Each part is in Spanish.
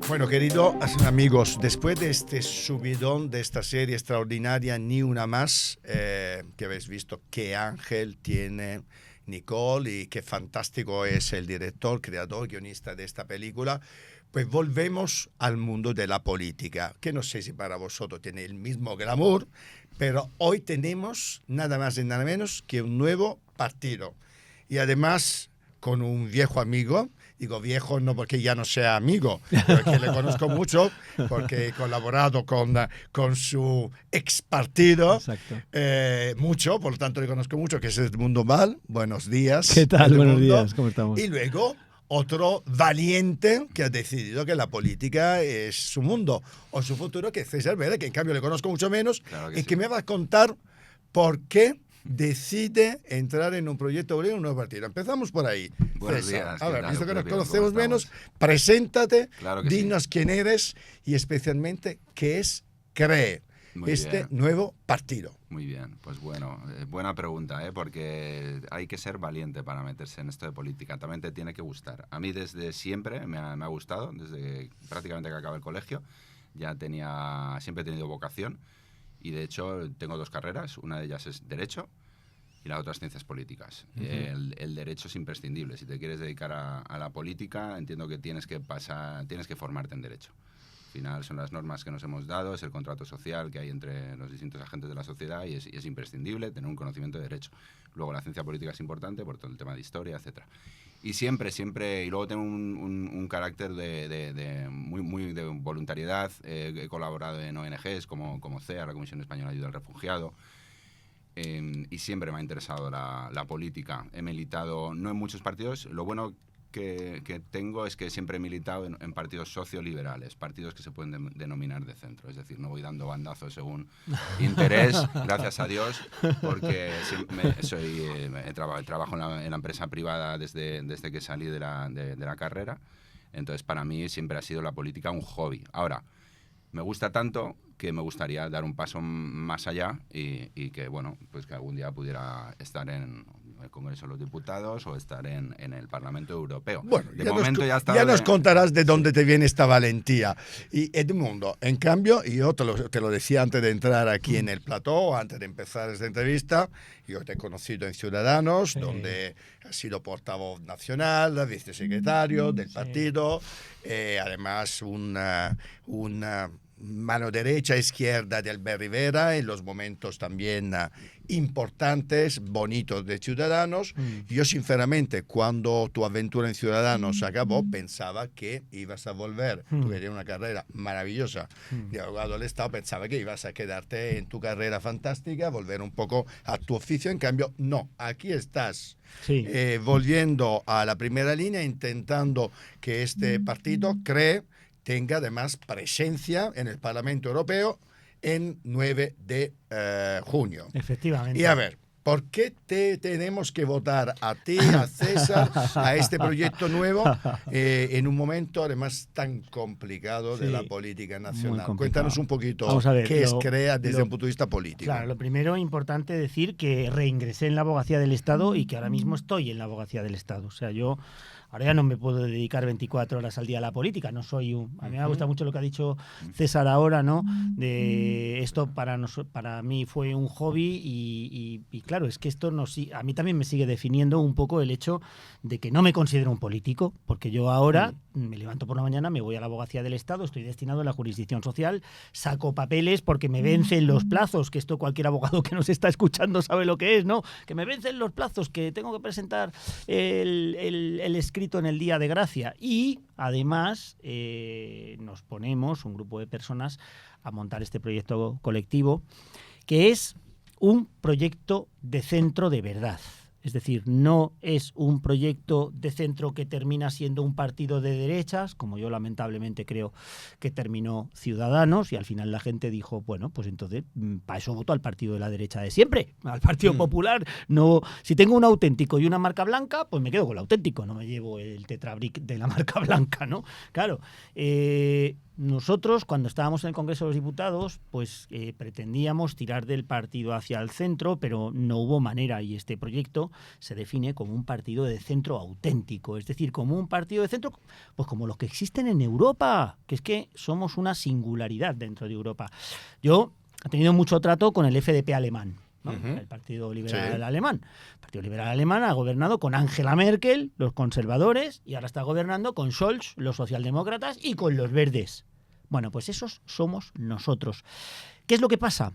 Bueno, queridos amigos, después de este subidón de esta serie extraordinaria, Ni una más, que habéis visto qué ángel tiene Nicole y qué fantástico es el director, creador, guionista de esta película, pues volvemos al mundo de la política, que no sé si para vosotros tiene el mismo glamour, pero hoy tenemos nada más y nada menos que un nuevo partido. Y además con un viejo amigo. Digo viejo no porque ya no sea amigo, pero que le conozco mucho porque he colaborado con su ex partido mucho, por lo tanto le conozco mucho, que es Edmundo Val. Buenos días. ¿Qué tal? Edmundo. Buenos días, ¿cómo estamos? Y luego otro valiente que ha decidido que la política es su mundo o su futuro, que es César Vera, que en cambio le conozco mucho menos, claro que y sí. Que me va a contar por qué decide entrar en un proyecto obrero, en un nuevo partido. Empezamos por ahí. Buenos César, días. a ver, visto que nos bien, conocemos menos, preséntate, claro dinos sí. quién eres y especialmente qué es CREE, este nuevo partido. Muy bien, pues bueno, buena pregunta, porque hay que ser valiente para meterse en esto de política, también te tiene que gustar. A mí desde siempre me ha gustado, desde prácticamente que acabé el colegio, siempre he tenido vocación. Y de hecho tengo dos carreras, una de ellas es Derecho y la otra es Ciencias Políticas. El Derecho es imprescindible. Si te quieres dedicar a la política, entiendo que tienes que formarte en Derecho. Al final son las normas que nos hemos dado, es el contrato social que hay entre los distintos agentes de la sociedad y es imprescindible tener un conocimiento de Derecho. Luego la ciencia política es importante por todo el tema de historia, etcétera. Y siempre, y luego tengo un carácter muy de voluntariedad. He colaborado en ONGs como CEA, la Comisión Española de Ayuda al Refugiado, y siempre me ha interesado la política. He militado, no en muchos partidos, lo bueno que tengo es que siempre he militado en partidos socioliberales, partidos que se pueden denominar de centro, es decir, no voy dando bandazos según interés, gracias a Dios, porque trabajo en la empresa privada desde que salí de la carrera, entonces para mí siempre ha sido la política un hobby. Ahora, me gusta tanto que me gustaría dar un paso más allá y que, bueno, pues que algún día pudiera estar en el Congreso de los Diputados o estar en el Parlamento Europeo. Bueno, ya nos contarás de dónde te viene esta valentía. Y Edmundo, en cambio, y yo te lo decía antes de entrar aquí en el plató, antes de empezar esta entrevista, yo te he conocido en Ciudadanos, donde has sido portavoz nacional, vicesecretario del partido, además una mano derecha, izquierda de Albert Rivera en los momentos también importantes, bonitos de Ciudadanos. Yo sinceramente, cuando tu aventura en Ciudadanos acabó, pensaba que ibas a volver. Tú que tienes una carrera maravillosa de abogado del Estado, pensaba que ibas a quedarte en tu carrera fantástica, volver un poco a tu oficio. En cambio, no, aquí estás. Sí. Volviendo a la primera línea, intentando que este partido tenga además presencia en el Parlamento Europeo en 9 de junio. Efectivamente. Y a ver, ¿por qué tenemos que votar a ti, a César, a este proyecto nuevo en un momento además tan complicado de la política nacional? Cuéntanos un poquito qué es CREA desde un punto de vista político. Claro, lo primero importante decir que reingresé en la abogacía del Estado y que ahora mismo estoy en la abogacía del Estado. O sea, yo ahora ya no me puedo dedicar 24 horas al día a la política, no soy a mí me gusta mucho lo que ha dicho César ahora, ¿no? De esto para mí fue un hobby y claro, es que esto a mí también me sigue definiendo un poco el hecho de que no me considero un político, porque yo ahora me levanto por la mañana, me voy a la abogacía del Estado, estoy destinado a la jurisdicción social, saco papeles porque me vencen los plazos, que esto cualquier abogado que nos está escuchando sabe lo que es, ¿no? Que me vencen los plazos, que tengo que presentar el escrito en el día de gracia y además nos ponemos un grupo de personas a montar este proyecto colectivo que es un proyecto de centro de verdad. Es decir, no es un proyecto de centro que termina siendo un partido de derechas, como yo lamentablemente creo que terminó Ciudadanos, y al final la gente dijo, bueno, pues entonces para eso voto al partido de la derecha de siempre, al Partido Popular. No, si tengo un auténtico y una marca blanca, pues me quedo con el auténtico, no me llevo el tetrabric de la marca blanca, ¿no? Claro, nosotros, cuando estábamos en el Congreso de los Diputados, pues pretendíamos tirar del partido hacia el centro, pero no hubo manera, y este proyecto se define como un partido de centro auténtico, es decir, como un partido de centro, pues como los que existen en Europa, que es que somos una singularidad dentro de Europa. Yo he tenido mucho trato con el FDP alemán, ¿no? El Partido Liberal Alemán. El Partido Liberal Alemán ha gobernado con Angela Merkel, los conservadores, y ahora está gobernando con Scholz, los socialdemócratas, y con los verdes. Bueno, pues esos somos nosotros. ¿Qué es lo que pasa?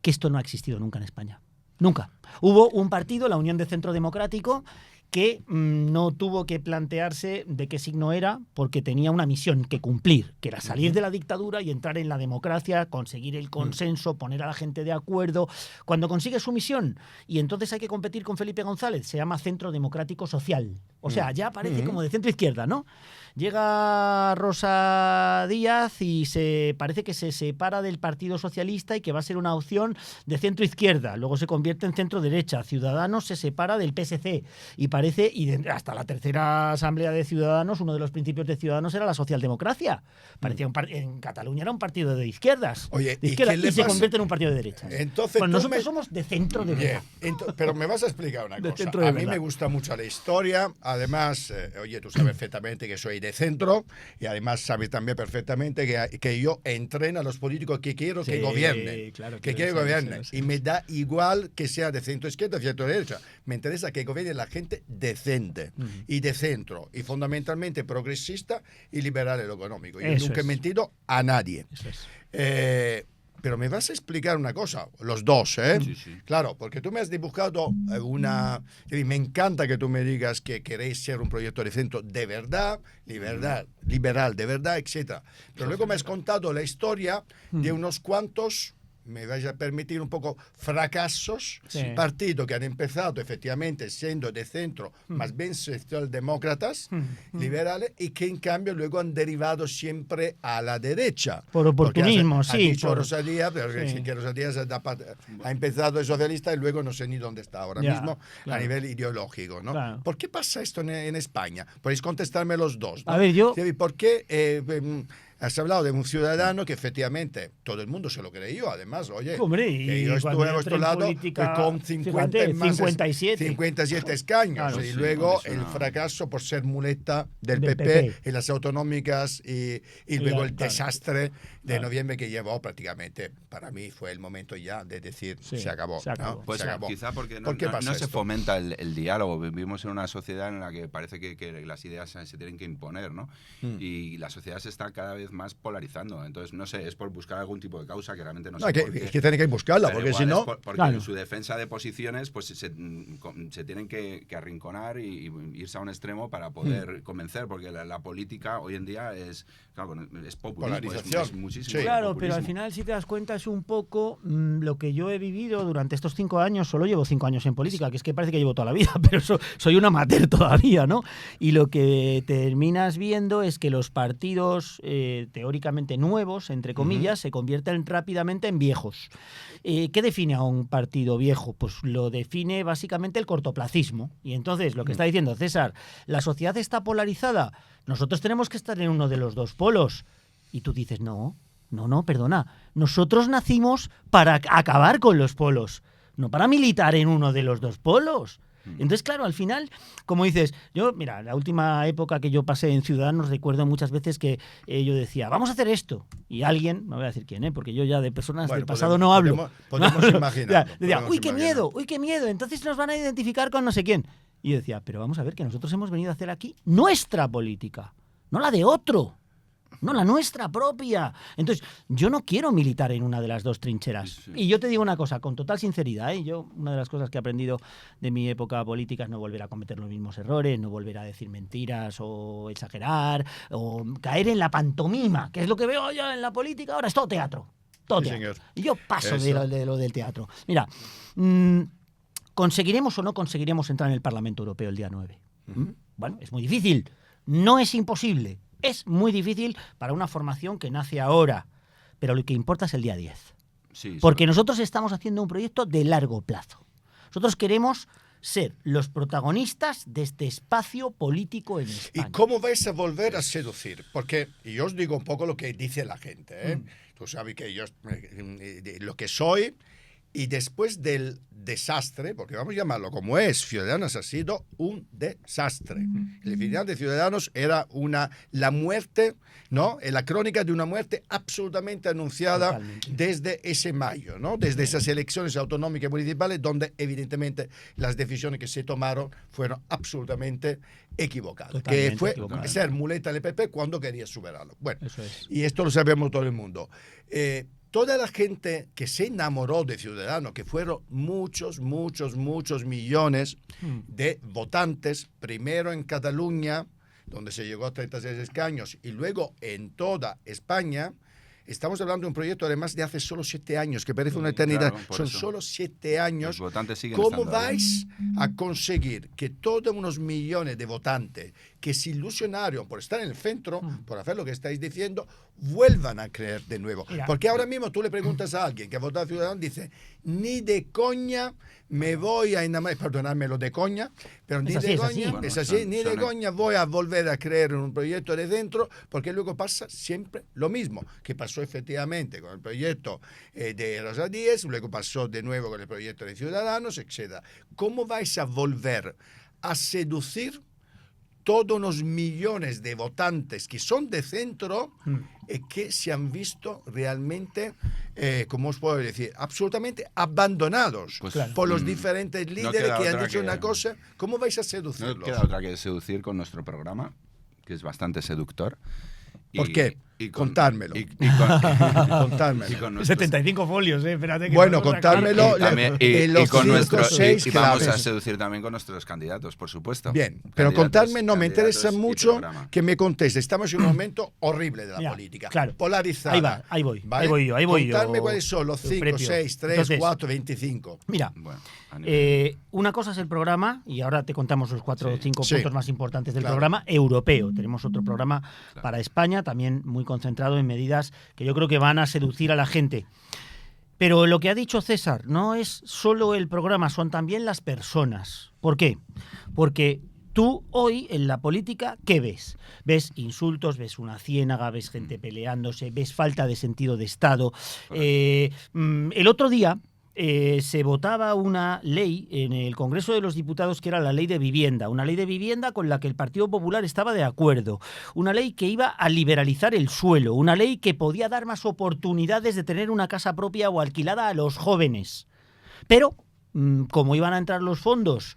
Que esto no ha existido nunca en España. Nunca. Hubo un partido, la Unión de Centro Democrático, que no tuvo que plantearse de qué signo era, porque tenía una misión que cumplir, que era salir de la dictadura y entrar en la democracia, conseguir el consenso, poner a la gente de acuerdo. Cuando consigue su misión y entonces hay que competir con Felipe González, se llama Centro Democrático Social. O sea, ya parece como de centro izquierda, ¿no? Llega Rosa Díaz y parece que se separa del Partido Socialista y que va a ser una opción de centro izquierda. Luego se convierte en centro derecha. Ciudadanos se separa del PSC y parece, hasta la tercera asamblea de Ciudadanos, uno de los principios de Ciudadanos era la socialdemocracia. Parecía en Cataluña era un partido de izquierdas. Oye, de izquierda, y se convierte en un partido de derechas. Entonces, pues nosotros somos de centro de verdad. Pero me vas a explicar una cosa. A mí me gusta mucho la historia. Además, oye, tú sabes perfectamente que soy de centro y además sabes también perfectamente que yo entreno a los políticos que quiero que gobiernen. Claro, que quiero que gobiernen. Y me da igual que sea de centro izquierda o centro derecha. Me interesa que gobierne la gente decente y de centro y fundamentalmente progresista y liberal en lo económico. Yo nunca he mentido a nadie. Pero me vas a explicar una cosa, los dos, ¿eh? Sí. Claro, porque tú me has dibujado me encanta que tú me digas que queréis ser un proyecto de centro de verdad, liberal de verdad, etc. Pero luego me has contado la historia de unos cuantos, me vais a permitir un poco, fracasos, partidos que han empezado efectivamente siendo de centro, más bien socialdemócratas, liberales, y que en cambio luego han derivado siempre a la derecha. Por oportunismo, ha dicho Rosa Díaz, pero que Rosa Díaz ha empezado de socialista y luego no sé ni dónde está ahora mismo a nivel ideológico, ¿no? Claro. ¿Por qué pasa esto en España? Podéis contestarme los dos, ¿no? A ver, ¿Por qué? Has hablado de un ciudadano que efectivamente todo el mundo se lo creyó, además, oye, hombre, que yo estuve a vuestro lado con 57 escaños, claro, y luego el fracaso por ser muleta del PP en las autonómicas y luego el desastre de noviembre que llevó prácticamente, para mí fue el momento ya de decir se acabó. ¿no? Pues se acabó. quizá porque ¿Por qué no se esto? fomenta el diálogo. Vivimos en una sociedad en la que parece que las ideas se tienen que imponer, ¿no? Y la sociedad se está cada vez más polarizando. Entonces, no sé, es por buscar algún tipo de causa que realmente no sé por qué. Es que tiene que buscarla, porque si no... Porque en su defensa de posiciones pues se tienen que arrinconar y irse a un extremo para poder convencer, porque la política hoy en día es populismo, es muchísimo. Claro, populismo. pero al final, si te das cuenta, es un poco lo que yo he vivido durante estos 5 años. Solo llevo 5 años en política, que es que parece que llevo toda la vida, pero soy un amateur todavía, ¿no? Y lo que terminas viendo es que los partidos teóricamente nuevos, entre comillas, se convierten rápidamente en viejos. ¿Qué define a un partido viejo? Pues lo define básicamente el cortoplacismo. Y entonces, lo que está diciendo César, la sociedad está polarizada, nosotros tenemos que estar en uno de los dos polos. Y tú dices, no, perdona, nosotros nacimos para acabar con los polos, no para militar en uno de los dos polos. Entonces, claro, al final, como dices, mira, la última época que yo pasé en Ciudadanos, recuerdo muchas veces que yo decía, vamos a hacer esto. Y alguien, no voy a decir quién, porque yo ya de personas del pasado no hablo. Podemos imaginar. Decía, uy, qué miedo, entonces nos van a identificar con no sé quién. Y yo decía, pero vamos a ver que nosotros hemos venido a hacer aquí nuestra política, no la de otro. No, la nuestra propia. Entonces, yo no quiero militar en una de las dos trincheras. Sí. Y yo te digo una cosa, con total sinceridad, yo una de las cosas que he aprendido de mi época política es no volver a cometer los mismos errores, no volver a decir mentiras o exagerar, o caer en la pantomima, que es lo que veo yo en la política ahora, es todo teatro. Todo teatro. Señor. Y yo paso de lo del teatro. Mira, ¿conseguiremos o no conseguiremos entrar en el Parlamento Europeo el día 9? Bueno, es muy difícil. No es imposible. Es muy difícil para una formación que nace ahora, pero lo que importa es el día 10. Porque nosotros estamos haciendo un proyecto de largo plazo. Nosotros queremos ser los protagonistas de este espacio político en España. ¿Y cómo vais a volver a seducir? Porque yo os digo un poco lo que dice la gente, ¿eh? Tú sabes que yo lo que soy, y después del desastre, porque vamos a llamarlo como es, Ciudadanos ha sido un desastre. El final de Ciudadanos era la muerte, ¿no? La crónica de una muerte absolutamente anunciada. Totalmente. Desde ese mayo, ¿no? Desde esas elecciones autonómicas y municipales, donde evidentemente las decisiones que se tomaron fueron absolutamente equivocadas. Totalmente que fue ser muleta del PP cuando quería superarlo. Bueno, eso es. Y esto lo sabemos todo el mundo. Toda la gente que se enamoró de Ciudadanos, que fueron muchos millones de votantes, primero en Cataluña, donde se llegó a 36 escaños, y luego en toda España. Estamos hablando de un proyecto además de hace solo 7 años, que parece una eternidad. Claro, son solo 7 años. Los votantes siguen ¿Cómo vais a conseguir que todos unos millones de votantes que se ilusionaron por estar en el centro, por hacer lo que estáis diciendo, vuelvan a creer de nuevo? Mira. Porque ahora mismo tú le preguntas a alguien que ha votado a Ciudadanos, dice, ni de coña me voy a enamorar, perdonadme lo de coña, pero ni de coña, es así, ni de coña voy a volver a creer en un proyecto de centro, porque luego pasa siempre lo mismo, que pasó efectivamente con el proyecto de Rosa Díez, luego pasó de nuevo con el proyecto de Ciudadanos, etc. ¿Cómo vais a volver a seducir todos unos millones de votantes que son de centro que se han visto realmente, ¿cómo os puedo decir?, absolutamente abandonados por los diferentes líderes que han dicho una cosa? ¿Cómo vais a seducirlos? No queda otra que seducir con nuestro programa, que es bastante seductor. ¿Por qué? Contármelo. Contármelo. Y con 75 folios, espérate. Que bueno, contármelo. Y con y vamos a seducir también con nuestros candidatos, por supuesto. Bien, pero contadme, no, me interesa mucho que me conteste. Estamos en un momento horrible de la política. Claro. Polarizada. Ahí voy. ¿Vale? Ahí voy Contadme cuáles son los 5, 6, 3, entonces, 4, 25. Mira, una cosa es el programa, y ahora te contamos los 4 o 5 puntos más importantes del programa europeo. Tenemos otro programa para España, también muy concentrado en medidas que yo creo que van a seducir a la gente. Pero lo que ha dicho César no es solo el programa, son también las personas. ¿Por qué? Porque tú hoy en la política, ¿qué ves? Ves insultos, ves una ciénaga, ves gente peleándose, ves falta de sentido de Estado. El otro día se votaba una ley en el Congreso de los Diputados que era la ley de vivienda, una ley de vivienda con la que el Partido Popular estaba de acuerdo, una ley que iba a liberalizar el suelo, una ley que podía dar más oportunidades de tener una casa propia o alquilada a los jóvenes. Pero como iban a entrar los fondos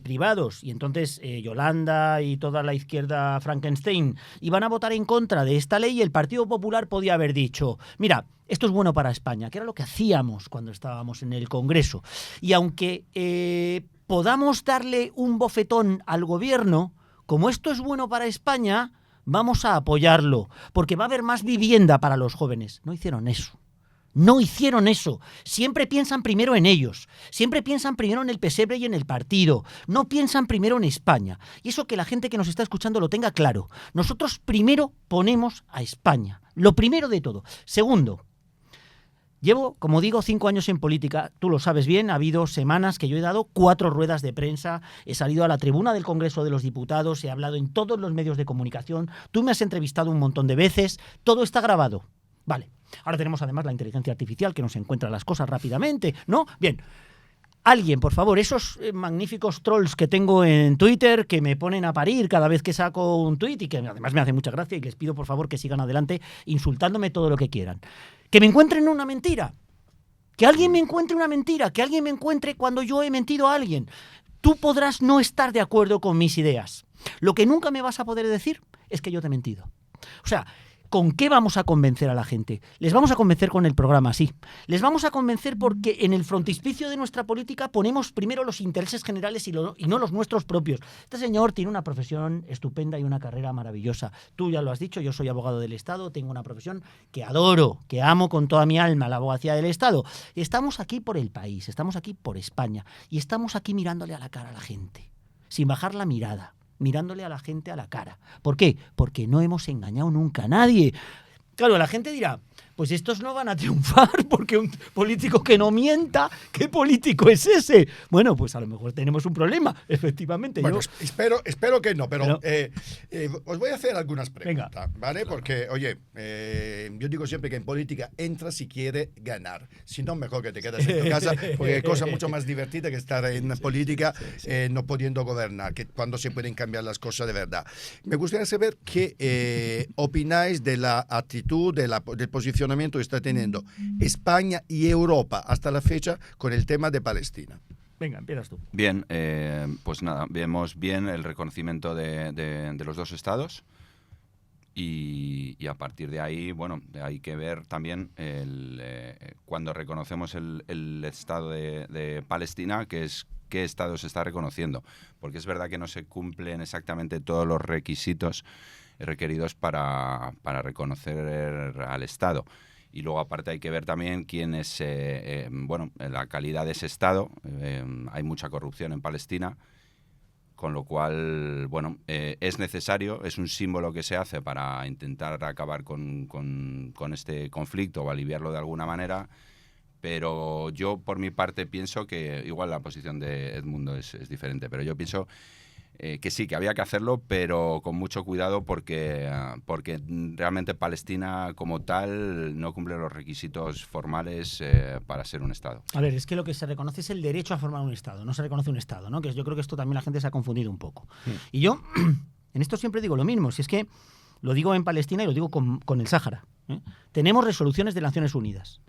privados y entonces Yolanda y toda la izquierda Frankenstein iban a votar en contra de esta ley, el Partido Popular podía haber dicho, mira, esto es bueno para España, que era lo que hacíamos cuando estábamos en el Congreso. Y aunque podamos darle un bofetón al gobierno, como esto es bueno para España, vamos a apoyarlo, porque va a haber más vivienda para los jóvenes. No hicieron eso. No hicieron eso. Siempre piensan primero en ellos. Siempre piensan primero en el pesebre y en el partido. No piensan primero en España. Y eso que la gente que nos está escuchando lo tenga claro. Nosotros primero ponemos a España. Lo primero de todo. Segundo, llevo, como digo, 5 años en política. Tú lo sabes bien, ha habido semanas que yo he dado 4 ruedas de prensa, he salido a la tribuna del Congreso de los Diputados, he hablado en todos los medios de comunicación, tú me has entrevistado un montón de veces, todo está grabado. Vale. Ahora tenemos además la inteligencia artificial que nos encuentra las cosas rápidamente, ¿no? Bien. Alguien, por favor, esos magníficos trolls que tengo en Twitter que me ponen a parir cada vez que saco un tuit y que además me hace mucha gracia y les pido por favor que sigan adelante insultándome todo lo que quieran. Que me encuentren una mentira. Que alguien me encuentre una mentira. Que alguien me encuentre cuando yo he mentido a alguien. Tú podrás no estar de acuerdo con mis ideas. Lo que nunca me vas a poder decir es que yo te he mentido. O sea, ¿con qué vamos a convencer a la gente? Les vamos a convencer con el programa, sí. Les vamos a convencer porque en el frontispicio de nuestra política ponemos primero los intereses generales y no los nuestros propios. Este señor tiene una profesión estupenda y una carrera maravillosa. Tú ya lo has dicho, yo soy abogado del Estado, tengo una profesión que adoro, que amo con toda mi alma, la abogacía del Estado. Estamos aquí por el país, estamos aquí por España y estamos aquí mirándole a la cara a la gente, sin bajar la mirada. Mirándole a la gente a la cara. ¿Por qué? Porque no hemos engañado nunca a nadie. Claro, la gente dirá, pues estos no van a triunfar, porque un político que no mienta, ¿qué político es ese? Bueno, pues a lo mejor tenemos un problema, efectivamente. Bueno, espero que no, pero os voy a hacer algunas preguntas, venga, ¿vale? Porque, oye, yo digo siempre que en política entra si quiere ganar. Si no, mejor que te quedes en tu casa, porque hay cosas mucho más divertidas que estar en política no pudiendo gobernar, que cuando se pueden cambiar las cosas de verdad. Me gustaría saber qué opináis de la actitud, del posicionamiento que está teniendo España y Europa hasta la fecha con el tema de Palestina. Venga, empiezas tú. Bien, pues nada, vemos bien el reconocimiento de los dos estados y a partir de ahí, bueno, hay que ver también cuando reconocemos el estado de Palestina, qué estado se está reconociendo, porque es verdad que no se cumplen exactamente todos los requisitos requeridos para reconocer al Estado. Y luego, aparte, hay que ver también quién es, la calidad de ese Estado. Hay mucha corrupción en Palestina, con lo cual, bueno, es necesario, es un símbolo que se hace para intentar acabar con este conflicto o aliviarlo de alguna manera. Pero yo, por mi parte, pienso que, igual la posición de Edmundo es diferente, pero yo pienso que sí, que había que hacerlo, pero con mucho cuidado porque realmente Palestina como tal no cumple los requisitos formales para ser un Estado. A ver, es que lo que se reconoce es el derecho a formar un Estado, no se reconoce un Estado, ¿no? Que yo creo que esto también la gente se ha confundido un poco. Y yo, en esto siempre digo lo mismo, si es que lo digo en Palestina y lo digo con el Sáhara. Tenemos resoluciones de Naciones Unidas.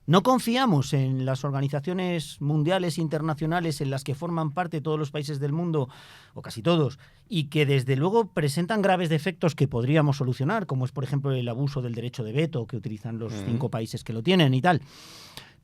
No confiamos en las organizaciones mundiales e internacionales en las que forman parte todos los países del mundo, o casi todos, y que desde luego presentan graves defectos que podríamos solucionar, como es por ejemplo el abuso del derecho de veto que utilizan los 5 países que lo tienen y tal.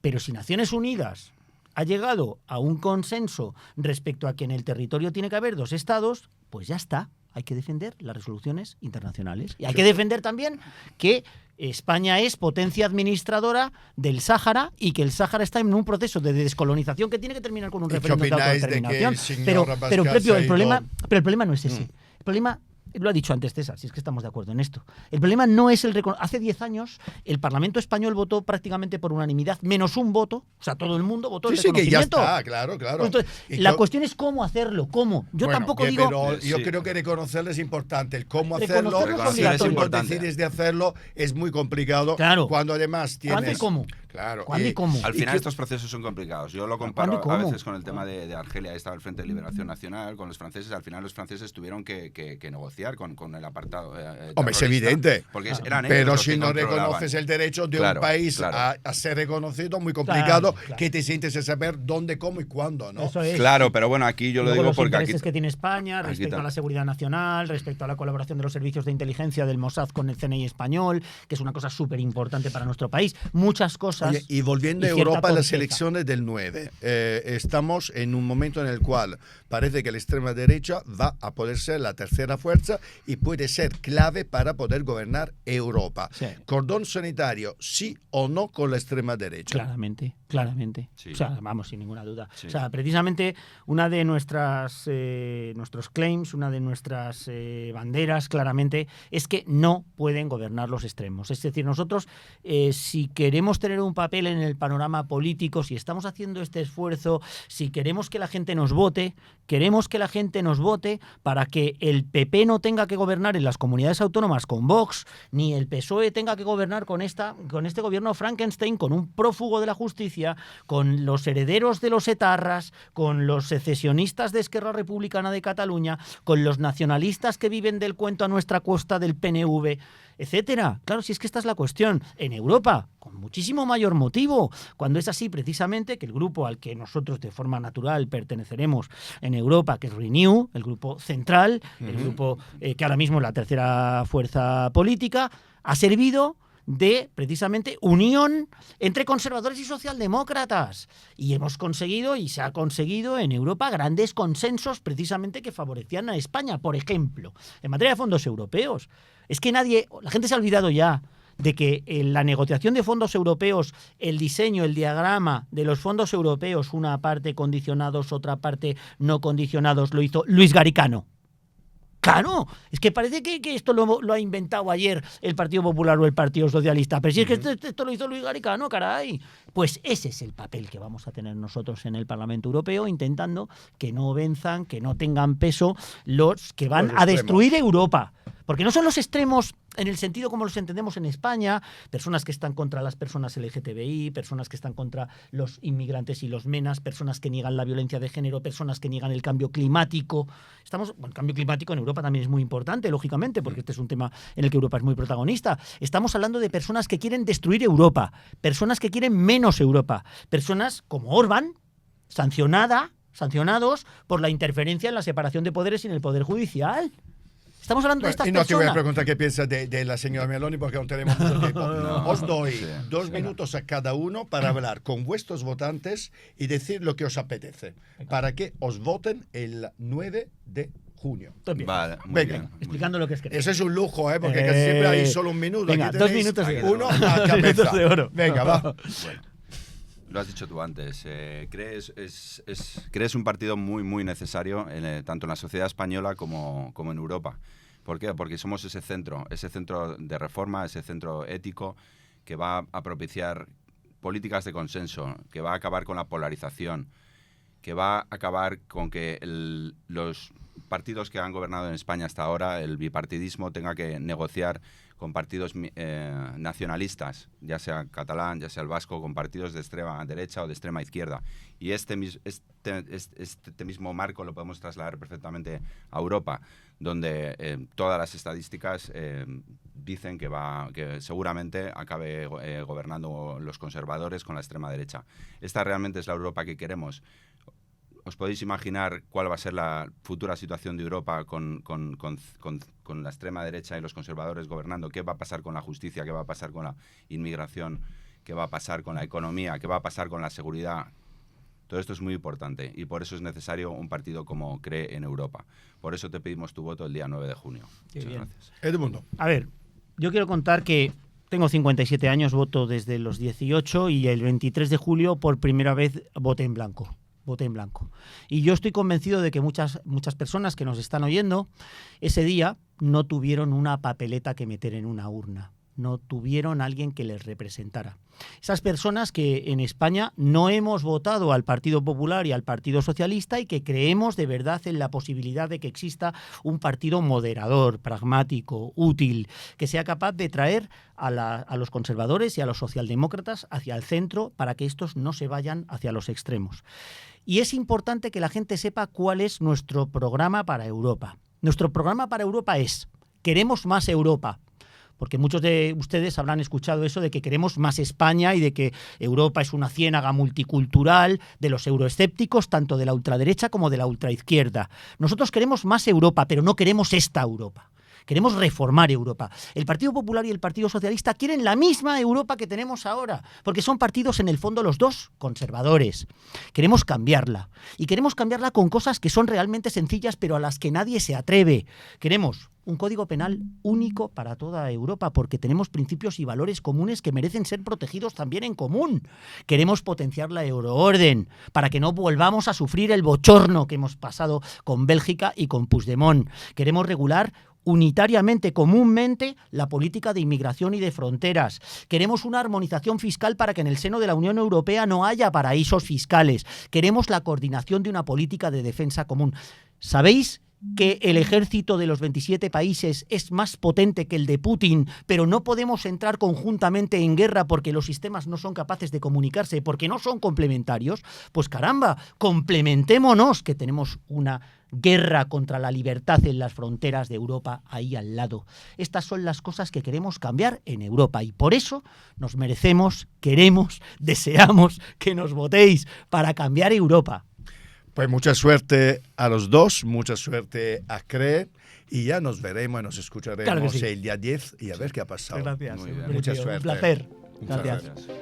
Pero si Naciones Unidas ha llegado a un consenso respecto a que en el territorio tiene que haber 2 estados, pues ya está. Hay que defender las resoluciones internacionales. Y hay que defender también que España es potencia administradora del Sáhara y que el Sáhara está en un proceso de descolonización que tiene que terminar con un referéndum de autodeterminación. Pero el problema no es ese. El problema, lo ha dicho antes César, si es que estamos de acuerdo en esto. El problema no es hace 10 años el Parlamento español votó prácticamente por unanimidad, menos un voto, o sea, todo el mundo votó el reconocimiento. Sí, que ya está, claro. Pues entonces, la cuestión es cómo hacerlo, cómo. Yo tampoco digo... Pero yo creo que reconocerlo es importante. El cómo hacerlo, es importante. Si decides de hacerlo, es muy complicado. Claro. Cuando además tienes... ¿Cuándo y cómo? Claro. ¿Cuándo y cómo? Al final estos procesos son complicados. Yo lo comparo a veces con el tema de Argelia. Ahí estaba el Frente de Liberación Nacional, con los franceses. Al final los franceses tuvieron que negociar con el apartado Hombre, es evidente. Porque eran pero ellos si no reconoces el derecho de un país a ser reconocido, muy complicado, que te sientes a saber dónde, cómo y cuándo, ¿no? Eso es. Claro, pero bueno, aquí yo lo digo porque aquí... Los intereses que tiene España respecto a la seguridad nacional, respecto a la colaboración de los servicios de inteligencia del Mossad con el CNI español, que es una cosa súper importante para nuestro país. Muchas cosas. Oye, y volviendo a Europa, las elecciones del 9. Estamos en un momento en el cual parece que la extrema derecha va a poder ser la tercera fuerza y puede ser clave para poder gobernar Europa. Sí. Cordón sanitario, sí o no con la extrema derecha. Claramente. Sí. O sea, vamos, sin ninguna duda. Sí. O sea, precisamente una de nuestros claims, una de nuestras banderas, claramente, es que no pueden gobernar los extremos. Es decir, nosotros, si queremos tener un papel en el panorama político, si estamos haciendo este esfuerzo, si queremos que la gente nos vote, para que el PP no tenga que gobernar en las comunidades autónomas con Vox, ni el PSOE tenga que gobernar con este gobierno Frankenstein, con un prófugo de la justicia, con los herederos de los etarras, con los secesionistas de Esquerra Republicana de Cataluña, con los nacionalistas que viven del cuento a nuestra costa del PNV, etcétera. Claro, si es que esta es la cuestión. En Europa, con muchísimo mayor motivo, cuando es así precisamente que el grupo al que nosotros de forma natural perteneceremos en Europa, que es Renew, el grupo central, el grupo que ahora mismo es la tercera fuerza política, ha servido de precisamente unión entre conservadores y socialdemócratas. Y hemos conseguido, y se ha conseguido en Europa, grandes consensos precisamente que favorecían a España. Por ejemplo, en materia de fondos europeos. Es que la gente se ha olvidado ya de que en la negociación de fondos europeos, el diseño, el diagrama de los fondos europeos, una parte condicionados, otra parte no condicionados, lo hizo Luis Garicano. Claro, es que parece que esto lo ha inventado ayer el Partido Popular o el Partido Socialista, pero si es que esto lo hizo Luis Garicano, caray. Pues ese es el papel que vamos a tener nosotros en el Parlamento Europeo, intentando que no venzan, que no tengan peso los que van a destruir Europa. Porque no son los extremos en el sentido como los entendemos en España, personas que están contra las personas LGTBI, personas que están contra los inmigrantes y los menas, personas que niegan la violencia de género, personas que niegan el cambio climático. El cambio climático en Europa también es muy importante, lógicamente, porque este es un tema en el que Europa es muy protagonista. Estamos hablando de personas que quieren destruir Europa, personas que quieren menos Europa, personas como Orbán, sancionados por la interferencia en la separación de poderes y en el poder judicial. Estamos hablando de estas personas. Y no te voy a preguntar qué piensa de la señora Meloni porque no tenemos mucho tiempo. Os doy 2 minutos a cada uno para hablar con vuestros votantes y decir lo que os apetece, para que os voten el 9 de junio. Vale, muy bien. Explicando lo que es que Eso es un lujo, porque casi siempre hay solo un minuto. Venga, aquí 2 minutos de oro. Uno a cabeza. De oro. Venga, va. Bueno, lo has dicho tú antes. Crees un partido muy, muy necesario tanto en la sociedad española como en Europa. ¿Por qué? Porque somos ese centro de reforma, ese centro ético que va a propiciar políticas de consenso, que va a acabar con la polarización, que va a acabar con que los partidos que han gobernado en España hasta ahora, el bipartidismo, tenga que negociar con partidos nacionalistas, ya sea catalán, ya sea el vasco, con partidos de extrema derecha o de extrema izquierda. Y este mismo marco lo podemos trasladar perfectamente a Europa, donde todas las estadísticas dicen que seguramente acabe gobernando los conservadores con la extrema derecha. Esta realmente es la Europa que queremos. ¿Os podéis imaginar cuál va a ser la futura situación de Europa con la extrema derecha y los conservadores gobernando? ¿Qué va a pasar con la justicia? ¿Qué va a pasar con la inmigración? ¿Qué va a pasar con la economía? ¿Qué va a pasar con la seguridad? Todo esto es muy importante y por eso es necesario un partido como CREE en Europa. Por eso te pedimos tu voto el día 9 de junio. Muchas gracias. Edmundo. A ver, yo quiero contar que tengo 57 años, voto desde los 18 y el 23 de julio por primera vez voté en blanco. Y yo estoy convencido de que muchas personas que nos están oyendo ese día no tuvieron una papeleta que meter en una urna, no tuvieron alguien que les representara. Esas personas que en España no hemos votado al Partido Popular y al Partido Socialista y que creemos de verdad en la posibilidad de que exista un partido moderador, pragmático, útil, que sea capaz de traer a los conservadores y a los socialdemócratas hacia el centro para que estos no se vayan hacia los extremos. Y es importante que la gente sepa cuál es nuestro programa para Europa. Nuestro programa para Europa es: queremos más Europa. Porque muchos de ustedes habrán escuchado eso de que queremos más España y de que Europa es una ciénaga multicultural de los euroescépticos, tanto de la ultraderecha como de la ultraizquierda. Nosotros queremos más Europa, pero no queremos esta Europa. Queremos reformar Europa. El Partido Popular y el Partido Socialista quieren la misma Europa que tenemos ahora, porque son partidos en el fondo los dos conservadores. Queremos cambiarla. Y queremos cambiarla con cosas que son realmente sencillas, pero a las que nadie se atreve. Queremos un código penal único para toda Europa, porque tenemos principios y valores comunes que merecen ser protegidos también en común. Queremos potenciar la euroorden para que no volvamos a sufrir el bochorno que hemos pasado con Bélgica y con Puigdemont. Queremos regular unitariamente, comúnmente, la política de inmigración y de fronteras. Queremos una armonización fiscal para que en el seno de la Unión Europea no haya paraísos fiscales. Queremos la coordinación de una política de defensa común. ¿Sabéis que el ejército de los 27 países es más potente que el de Putin, pero no podemos entrar conjuntamente en guerra porque los sistemas no son capaces de comunicarse, porque no son complementarios? Pues caramba, complementémonos, que tenemos una guerra contra la libertad en las fronteras de Europa ahí al lado. Estas son las cosas que queremos cambiar en Europa y por eso nos merecemos, queremos, deseamos que nos votéis para cambiar Europa. Pues mucha suerte a los dos, mucha suerte a CREE y ya nos veremos y nos escucharemos el día 10 y a ver qué ha pasado. Gracias. Mucha suerte. Un placer. Muchas Gracias. gracias.